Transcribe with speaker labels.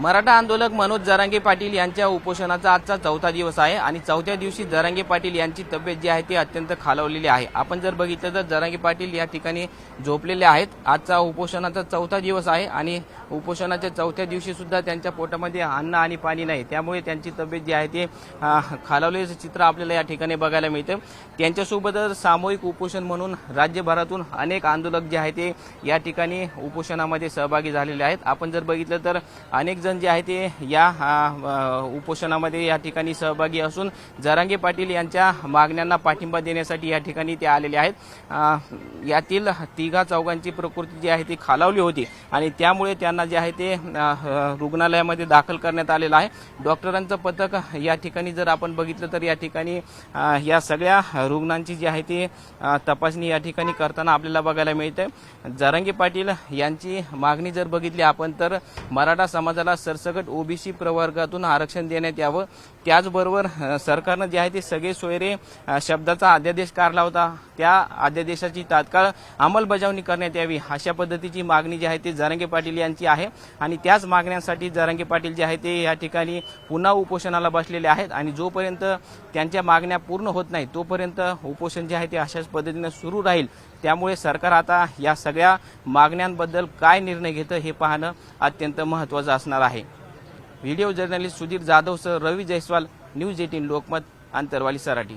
Speaker 1: मराठा आंदोलक मनोज जरांगे पाटील यांच्या उपोषणाचा आजचा चौथा दिवस आहे आणि चौथ्या दिवशी जरांगे पाटील यांची तब्येत जी आहे ती अत्यंत खालावलेली आहे। आपण जर बघितलं तर जरांगे पाटील या ठिकाणी झोपलेले आहेत। आजचा उपोषणाचा चौथा दिवस आहे आणि उपोषणाच्या चौथ्या दिवशी सुद्धा त्यांच्या पोटामध्ये अन्न आणि पाणी नाही, त्यामुळे त्यांची तब्येत जी आहे ती खालावलेलं चित्र आपल्याला या ठिकाणी बघायला मिळतं। त्यांच्यासोबतच सामूहिक उपोषण म्हणून राज्यभरातून अनेक आंदोलक जे आहेत ते या ठिकाणी उपोषणामध्ये सहभागी झालेले आहेत। आपण जर बघितलं तर अनेक जण जे आहे ते या उपोषणामध्ये या ठिकाणी सहभागी असून जरांगे पाटील यांच्या मागण्यांना पाठिंबा देण्यासाठी या ठिकाणी ते आलेले आहेत। यातील तिघा चौघांची प्रकृती जी आहे ती खालावली होती आणि त्यामुळे त्यांना जे आहे ते रुग्णालयामध्ये दाखल करण्यात आलेलं आहे। डॉक्टरांचं पथक या ठिकाणी जर आपण बघितलं तर या ठिकाणी या सगळ्या रुग्णांची जी आहे ती तपासणी या ठिकाणी करताना आपल्याला बघायला मिळते। जरांगे पाटील यांची मागणी जर बघितली आपण तर मराठा समाजाला सरसकट ओबीसी प्रवर्गातून आरक्षण देण्यात यावं, त्याचबरोबर सरकारनं जे आहे ते सगळे सोयरे शब्दाचा अध्यादेश काढला होता, त्या अध्यादेशाची तात्काळ अंमलबजावणी करण्यात यावी, अशा पद्धतीची मागणी जी आहे ती जरांगे पाटील यांची आहे। आणि त्याच मागण्यांसाठी जरांगे पाटील जे आहे ते या ठिकाणी पुन्हा उपोषणाला बसलेले आहेत आणि जोपर्यंत त्यांच्या मागण्या पूर्ण होत नाही तोपर्यंत उपोषण जे आहे ते अशाच पद्धतीने सुरू राहील। त्यामुळे सरकार आता या सगळ्या मागण्यांबद्दल काय निर्णय घेतं हे पाहणं अत्यंत महत्त्वाचं असणार आहे। Video journalist Sudhir Jadhav sir, Ravi Jaiswal, news 18 Lokmat, Antarwali, Sarati.